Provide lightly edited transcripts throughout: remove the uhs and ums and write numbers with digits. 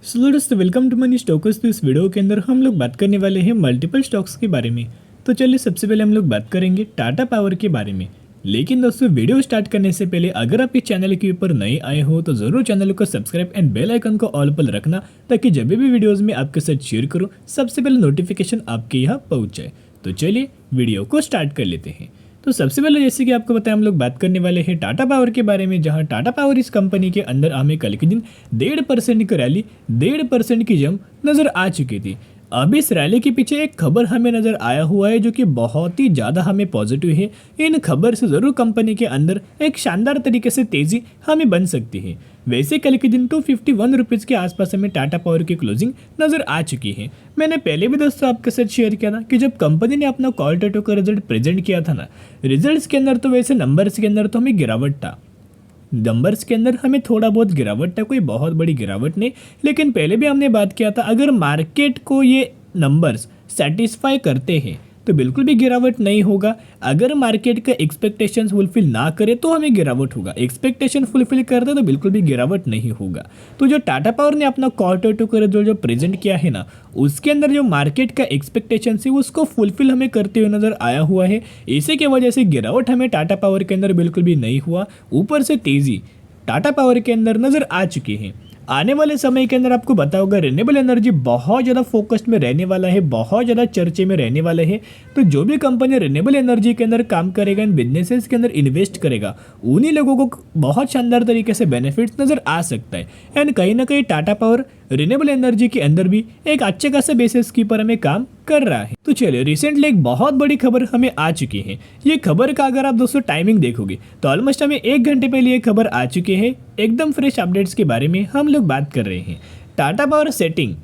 सो दोस्तों welcome to money stocks. तो इस वीडियो के अंदर हम लोग बात करने वाले हैं मल्टीपल स्टॉक्स के बारे में। तो चलिए सबसे पहले हम लोग बात करेंगे टाटा पावर के बारे में। लेकिन दोस्तों वीडियो स्टार्ट करने से पहले अगर आप इस चैनल के ऊपर नए आए हो तो ज़रूर चैनल को सब्सक्राइब एंड बेल आइकन को ऑल पर रखना, ताकि जब भी वीडियोज़ में आपके साथ शेयर करूँ सबसे पहले नोटिफिकेशन आपके यहाँ पहुँच जाए। तो चलिए वीडियो को स्टार्ट कर लेते हैं। तो सबसे पहले जैसे कि आपको पता है हम लोग बात करने वाले हैं टाटा पावर के बारे में, जहां टाटा पावर इस कंपनी के अंदर हमें कल के दिन 1.5% की रैली 1.5% की जंप नज़र आ चुकी थी। अब इस रैली के पीछे एक खबर हमें नज़र आया हुआ है जो कि बहुत ही ज़्यादा हमें पॉजिटिव है। इन खबर से ज़रूर कंपनी के अंदर एक शानदार तरीके से तेज़ी हमें बन सकती है। वैसे कल के दिन 251 रुपीज़ के आसपास हमें टाटा पावर की क्लोजिंग नज़र आ चुकी है। मैंने पहले भी दोस्तों आपके साथ शेयर किया था कि जब कंपनी ने अपना क्वार्टर 2 का रिजल्ट प्रेजेंट किया था ना, रिजल्ट्स के अंदर तो वैसे नंबर्स के अंदर तो हमें गिरावट था, नंबर्स के अंदर हमें थोड़ा बहुत गिरावट था, कोई बहुत बड़ी गिरावट नहीं। लेकिन पहले भी हमने बात किया था अगर मार्केट को ये नंबर्स सेटिस्फाई करते हैं तो बिल्कुल भी गिरावट नहीं होगा। अगर मार्केट का एक्सपेक्टेशंस फुलफिल ना करे तो हमें गिरावट होगा, एक्सपेक्टेशन फुलफिल करते तो बिल्कुल भी गिरावट नहीं होगा। तो जो टाटा पावर ने अपना क्वार्टर 2 का रिजल्ट जो प्रेजेंट किया है ना, उसके अंदर जो मार्केट का एक्सपेक्टेशन है उसको फुलफिल हमें करते हुए नजर आया हुआ है। इसी की वजह से गिरावट हमें टाटा पावर के अंदर बिल्कुल भी नहीं हुआ, ऊपर से तेजी टाटा पावर के अंदर नजर आ चुकी है। आने वाले समय के अंदर आपको पता होगा रिन्यूएबल एनर्जी बहुत ज़्यादा फोकस्ड में रहने वाला है, बहुत ज़्यादा चर्चे में रहने वाला है। तो जो भी कंपनी रिन्यूएबल एनर्जी के अंदर काम करेगा, इन बिजनेसेस के अंदर इन्वेस्ट करेगा, उन्हीं लोगों को बहुत शानदार तरीके से बेनिफिट्स नज़र आ सकता है। एंड कहीं ना कहीं टाटा पावर रिन्यूएबल एनर्जी के अंदर भी एक अच्छे खासे बेसिस के ऊपर हमें काम कर रहा है। तो चलिए रिसेंटली एक बहुत बड़ी खबर हमें आ चुकी है। ये खबर का अगर आप दोस्तों टाइमिंग देखोगे तो ऑलमोस्ट हमें 1 घंटे पहले ये खबर आ चुकी है। एकदम फ्रेश अपडेट्स के बारे में हम लोग बात कर रहे हैं। Tata power setting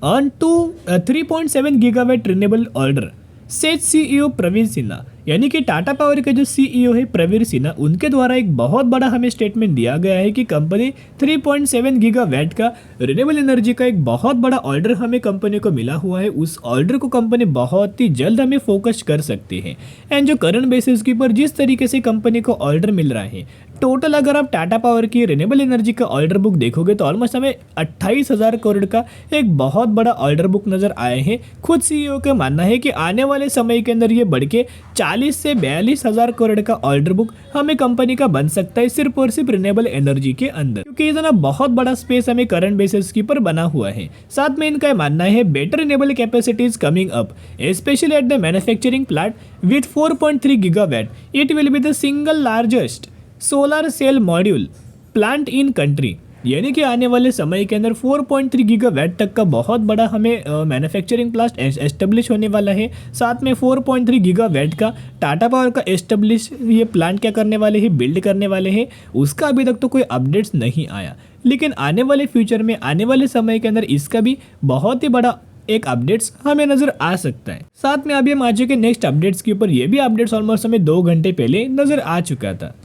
on to 3.7 gigawatt renewable order says CEO Praveen Sinha, यानी कि टाटा पावर के जो सीईओ है प्रवीण सिन्हा, उनके द्वारा एक बहुत बड़ा हमें स्टेटमेंट दिया गया है कि कंपनी 3.7 गीगावाट का रिन्यूएबल एनर्जी का एक बहुत बड़ा ऑर्डर हमें कंपनी को मिला हुआ है। उस ऑर्डर को कंपनी बहुत ही जल्द हमें फोकस कर सकती है। एंड जो करंट बेसिस के ऊपर जिस तरीके से कंपनी को ऑर्डर मिल रहा है, टोटल अगर आप टाटा पावर की रिन्यूएबल एनर्जी का ऑर्डर बुक देखोगे तो ऑलमोस्ट हमें 28,000 करोड़ का एक बहुत बड़ा ऑर्डर बुक नजर आए हैं। खुद सीईओ का मानना है कि आने वाले समय के अंदर ये बढ़ के 40 से 42,000 करोड़ का ऑर्डर बुक हमें कंपनी का बन सकता है, सिर्फ और सिर्फ रिन्यूएबल एनर्जी के अंदर, क्योंकि ये ना बहुत बड़ा स्पेस हमें करंट बेसिस के ऊपर बना हुआ है। साथ में इनका मानना है better renewable capacities coming up specially at the manufacturing plant with 4.3 gigawatt. It will be the single largest solar cell module plant in country, यानी कि आने वाले समय के अंदर 4.3 गीगावाट तक का बहुत बड़ा हमें मैन्युफैक्चरिंग प्लांट एस्टेब्लिश होने वाला है। साथ में 4.3 गीगावाट का टाटा पावर का एस्टेब्लिश ये प्लांट क्या करने वाले हैं, बिल्ड करने वाले हैं। उसका अभी तक तो कोई अपडेट्स नहीं आया, लेकिन आने वाले फ्यूचर में आने वाले समय के अंदर इसका भी बहुत ही बड़ा एक अपडेट्स हमें नजर आ सकता है। साथ में अभी हम आ चुके नेक्स्ट अपडेट्स के ऊपर। ये भी अपडेट्स ऑलमोस्ट हमें 2 घंटे पहले नजर आ चुका था।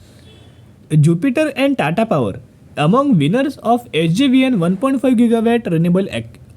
Jupiter and Tata power among winners of SJVN 1.5 gigawatt renewable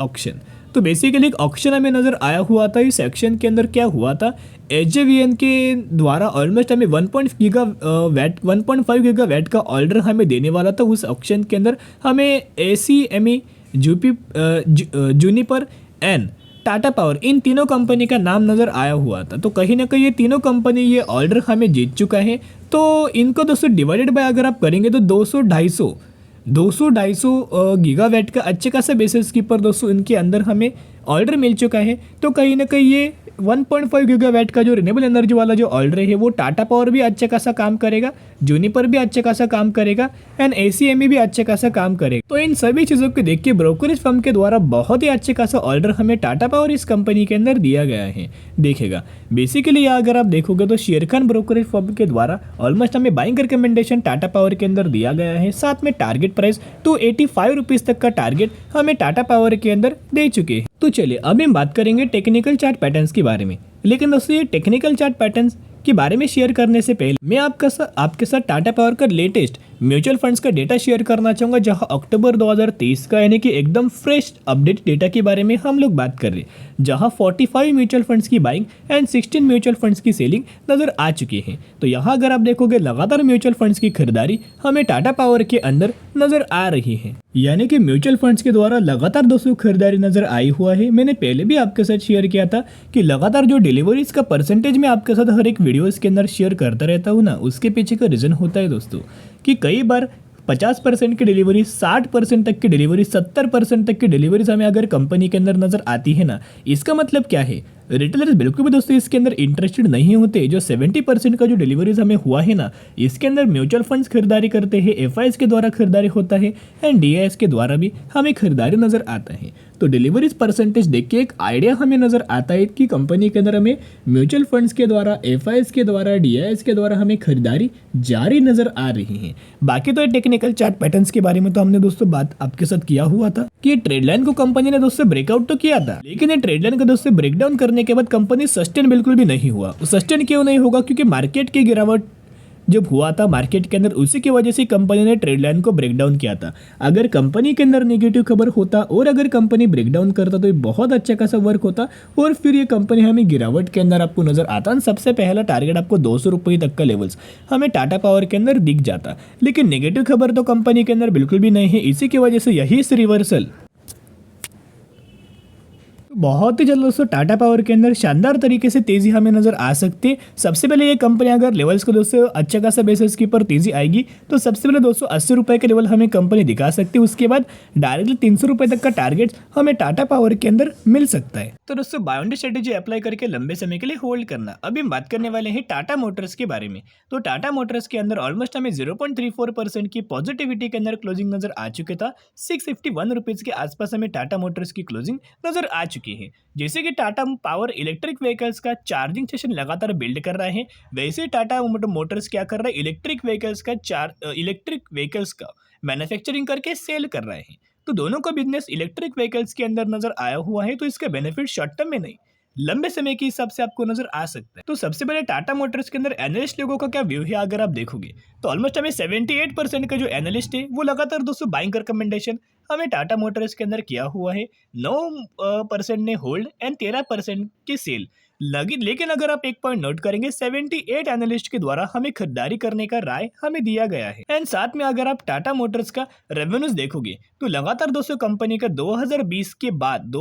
auction. तो बेसिकली एक ऑक्शन हमें नज़र आया हुआ था। इस ऑक्शन के अंदर क्या हुआ था, SJVN के द्वारा ऑलमोस्ट हमें 1.5 गीगावाट का ऑर्डर हमें देने वाला था। उस ऑक्शन के अंदर हमें ACME Juniper and Tata power in तीनों कंपनी का नाम नज़र आया हुआ था। तो कहीं ना कहीं ये तीनों कंपनी ये ऑर्डर हमें जीत चुका है। तो इनको दोस्तों डिवाइडेड बाय अगर आप करेंगे तो 200-250 गीगावाट का अच्छे खासा बेसिस के ऊपर दोस्तों इनके अंदर हमें ऑर्डर मिल चुका है। तो कहीं ना कहीं ये 1.5 गीगावाट का जो रिन्यूएबल एनर्जी वाला जो ऑर्डर है वो टाटा पावर भी अच्छे खासा काम करेगा, जूनिपर भी अच्छे खासा काम करेगा एंड ACME भी अच्छे खासा काम करेगा। तो इन सभी चीज़ों को देख के ब्रोकरेज फर्म के द्वारा बहुत ही अच्छे खासा ऑर्डर हमें टाटा पावर इस कंपनी के अंदर दिया गया है। देखेगा बेसिकली अगर आप देखोगे तो शेरखान ब्रोकरेज फर्म के द्वारा ऑलमोस्ट हमें बाइंग रिकमेंडेशन टाटा पावर के अंदर दिया गया है। साथ में टारगेट प्राइस 285 रुपीज़ तक का टारगेट हमें टाटा पावर के अंदर दे चुके हैं। तो चलिए अभी हम बात करेंगे टेक्निकल चार्ट पैटर्न्स के बारे में। लेकिन दोस्तों ये टेक्निकल चार्ट पैटर्न्स के बारे में शेयर करने से पहले मैं आपके साथ टाटा पावर का लेटेस्ट म्यूचुअल फंड्स का डेटा शेयर करना चाहूँगा, जहां अक्टूबर 2023 का यानी कि एकदम फ्रेश अपडेट डेटा के बारे में हम लोग बात कर रहे हैं, जहां 45 म्यूचुअल फंड्स की बाइंग एंड 16 म्यूचुअल फंड्स की सेलिंग नजर आ चुकी है। तो यहाँ अगर आप देखोगे लगातार म्यूचुअल फंड्स की खरीदारी हमें टाटा पावर के अंदर नजर आ रही है, यानी कि म्यूचुअल फंड्स के द्वारा लगातार दोस्तों खरीदारी नजर आई हुआ है। मैंने पहले भी आपके साथ शेयर किया था कि लगातार जो डिलीवरीज का परसेंटेज मैं आपके साथ हर एक वीडियोस के अंदर शेयर करता रहता हूँ ना, उसके पीछे का रीजन होता है दोस्तों कि कई बार 50% की डिलीवरी, 60% तक की डिलीवरी, 70% तक की डिलीवरीज हमें अगर कंपनी के अंदर नजर आती है ना, इसका मतलब क्या है, रिटेलर्स बिल्कुल भी दोस्तों इसके अंदर इंटरेस्टेड नहीं होते। जो 70% का जो डिलीवरीज हमें हुआ है ना, इसके अंदर म्यूचुअल फंड्स खरीदारी करते हैं, एफआईएस के द्वारा खरीदारी होता है एंड डीआईएस के द्वारा भी हमें खरीदारी नजर आता है। तो डिलीवरीज परसेंटेज देख के एक आइडिया हमें नजर आता है कि कंपनी के अंदर हमें म्यूचुअल फंड्स के द्वारा, एफआईएस के द्वारा, डीआईएस के द्वारा हमें खरीदारी जारी नजर आ रही है। बाकी तो टेक्निकल चार्ट पैटर्न्स के बारे में तो हमने दोस्तों बात आपके साथ किया हुआ था कि ट्रेड लाइन को कंपनी ने दोस्तों ब्रेकआउट तो किया था, लेकिन ये ट्रेड लाइन को दोस्तों ब्रेकडाउन करने के बाद कंपनी सस्टेन बिल्कुल भी नहीं हुआ। सस्टेन क्यों नहीं होगा? क्योंकि मार्केट की गिरावट जब हुआ था मार्केट के अंदर, उसी की वजह से कंपनी ने ट्रेड लाइन को ब्रेकडाउन किया था। अगर कंपनी के अंदर नेगेटिव खबर होता और अगर कंपनी ब्रेकडाउन करता तो ये बहुत अच्छा खासा वर्क होता और फिर ये कंपनी हमें गिरावट के अंदर आपको नजर आता। सबसे पहला टारगेट आपको 200 रुपये तक का लेवल्स हमें टाटा पावर के अंदर दिख जाता, लेकिन नेगेटिव खबर तो कंपनी के अंदर बिल्कुल भी नहीं है। इसी की वजह से यही इस रिवर्सल बहुत ही जल्द दोस्तों टाटा पावर के अंदर शानदार तरीके से तेजी हमें नजर आ सकती है। सबसे पहले ये कंपनी अगर लेवल्स को दोस्तों अच्छा खासा बेसिस के ऊपर तेजी आएगी तो सबसे पहले 280 रुपये के लेवल हमें कंपनी दिखा सकती है। उसके बाद डायरेक्टली 300 रुपये तक का टारगेट हमें टाटा पावर के अंदर मिल सकता है। तो दोस्तों buy on dip strategy apply करके लंबे समय के लिए होल्ड करना। अभी हम बात करने वाले हैं टाटा मोटर्स के बारे में। तो टाटा मोटर्स के अंदर ऑलमोस्ट हमें 0.34% की पॉजिटिविटी के अंदर क्लोजिंग नजर आ चुके था। 651 रुपीज के आसपास हमें टाटा मोटर्स की क्लोजिंग नजर आ चुकी है। जैसे कि टाटा पावर इलेक्ट्रिक व्हीकल्स का चार्जिंग स्टेशन लगातार बिल्ड कर रहा है, वैसे ही टाटा मोटर्स क्या कर रहा है, इलेक्ट्रिक व्हीकल्स का मैन्युफैक्चरिंग करके सेल कर रहे हैं। तो दोनों का बिजनेस इलेक्ट्रिक व्हीकल्स के अंदर नजर आया हुआ है, तो इसका बेनिफिट शॉर्ट टर्म में नहीं लंबे समय के हिसाब से आपको नजर आ सकता है। तो सबसे पहले टाटा मोटर्स के अंदर एनालिस्ट लोगों का क्या व्यू है अगर आप देखोगे तो ऑलमोस्ट हमें 78% का जो एनालिस्ट है वो लगातार दोस्तों बाइंग रिकमेंडेशन हमें टाटा मोटर्स के अंदर किया हुआ है। 9% ने होल्ड एंड 13% की सेल लगी। लेकिन अगर आप एक पॉइंट नोट करेंगे 78 एनालिस्ट के द्वारा हमें खरीदारी करने का राय हमें दिया गया है। एंड साथ में अगर आप टाटा मोटर्स का रेवेन्यूज देखोगे तो लगातार दोस्तों कंपनी का 2020 के बाद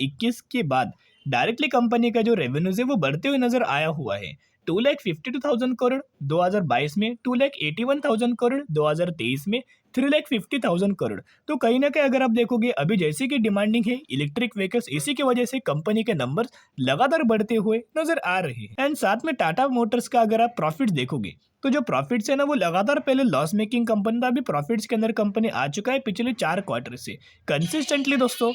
21 के बाद डायरेक्टली कंपनी का जो रेवेन्यूज है वो बढ़ते हुए नजर आया हुआ है। 2,52,000 करोड़ 2022 में, 2,81,000 करोड़ 2023 में, 3,50,000 करोड़। तो कहीं ना कहीं अगर आप देखोगे अभी जैसे कि डिमांडिंग है इलेक्ट्रिक व्हीकल्स, इसी की वजह से कंपनी के नंबर्स लगातार बढ़ते हुए नजर आ रहे हैं। एंड साथ में टाटा मोटर्स का अगर आप प्रॉफिट देखोगे तो जो प्रॉफिट्स है ना वो लगातार पहले लॉस मेकिंग कंपनी था, अभी प्रॉफिट्स के अंदर कंपनी आ चुका है पिछले 4 क्वार्टर से कंसिस्टेंटली दोस्तों।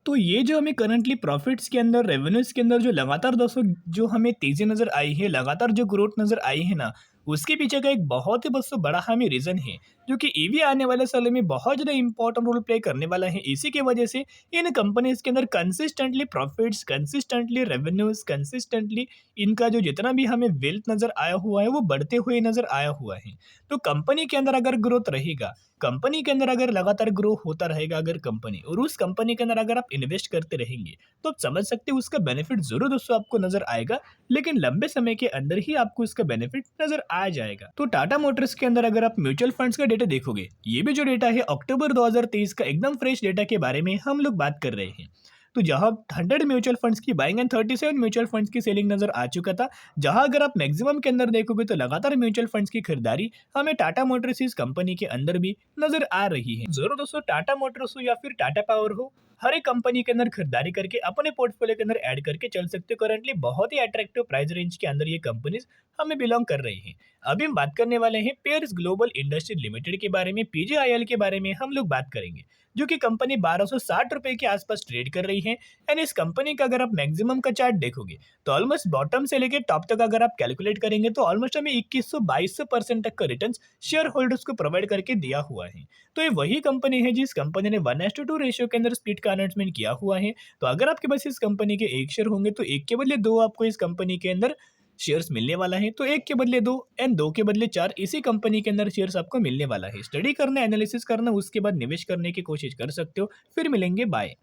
तो ये जो हमें करंटली प्रॉफिट्स के अंदर, रेवेन्यूज के अंदर जो लगातार दोस्तों जो हमें तेजी नजर आई है, लगातार जो ग्रोथ नजर आई है ना, उसके पीछे का एक बहुत ही दोस्तों बड़ा हमें रीजन है जो कि ईवी आने वाले सालों में बहुत ज़्यादा इंपॉर्टेंट रोल प्ले करने वाला है। इसी की वजह से इन कंपनीज के अंदर consistently profits, consistently revenues, consistently इनका जो जितना भी हमें वेल्थ नजर आया हुआ है वो बढ़ते हुए नजर आया हुआ है। तो कंपनी के अंदर अगर ग्रोथ रहेगा, कंपनी के अंदर अगर लगातार ग्रो होता रहेगा अगर कंपनी, और उस कंपनी के अंदर अगर आप इन्वेस्ट करते रहेंगे तो आप समझ सकते हैं उसका बेनिफिट जरूर दोस्तों आपको नजर आएगा, लेकिन लंबे समय के अंदर ही आपको इसका बेनिफिट नजर आ जाएगा। तो टाटा मोटर्स के अंदर अगर आप म्यूचुअल फंड्स का डेटा देखोगे, ये भी जो डेटा है अक्टूबर 2023 का एकदम फ्रेश डेटा के बारे में हम लोग बात कर रहे हैं। तो जहां 100 म्यूचुअल फंड्स की बाइंग एंड 37 म्यूचुअल फंड्स की सेलिंग नजर आ चुका था, जहां अगर आप मैक्सिमम के अंदर देखोगे तो लगातार म्यूचुअल फंड्स की खरीदारी हमें टाटा मोटर्स इस कंपनी के अंदर भी नजर आ रही है। जरूर दोस्तों टाटा मोटर्स हो या फिर टाटा पावर हो, हर एक कंपनी के अंदर खरीदारी करके अपने पोर्टफोलियो के अंदर ऐड करके चल सकते हो। करंटली बहुत ही अट्रैक्टिव प्राइस रेंज के अंदर ये कंपनीज हमें बिलोंग कर रही हैं। अभी हम बात करने वाले हैं पेयर्स ग्लोबल इंडस्ट्री लिमिटेड के बारे में, पीजीआईएल के बारे में हम लोग बात करेंगे, जो कि कंपनी 1260 रुपए के आसपास ट्रेड कर रही है। एंड इस कंपनी का अगर आप मैक्सिमम का चार्ट देखोगे तो ऑलमोस्ट बॉटम से लेके टॉप तक अगर आप कैलकुलेट करेंगे तो ऑलमोस्ट हमें 2100-2200% तक का रिटर्न शेयर होल्डर्स को प्रोवाइड करके दिया हुआ है। तो ये वही कंपनी है जिस कंपनी ने 1:2 रेशियो के अंदर स्प्लिट का अनाउंसमेंट किया हुआ है। तो अगर आपके पास इस कंपनी के एक शेयर होंगे तो एक के बदले 2 आपको इस कंपनी के अंदर शेयर्स मिलने वाला है तो एक के बदले दो एंड दो के बदले चार इसी कंपनी के अंदर शेयर्स आपको मिलने वाला है। स्टडी करना, एनालिसिस करना, उसके बाद निवेश करने की कोशिश कर सकते हो। फिर मिलेंगे, बाय।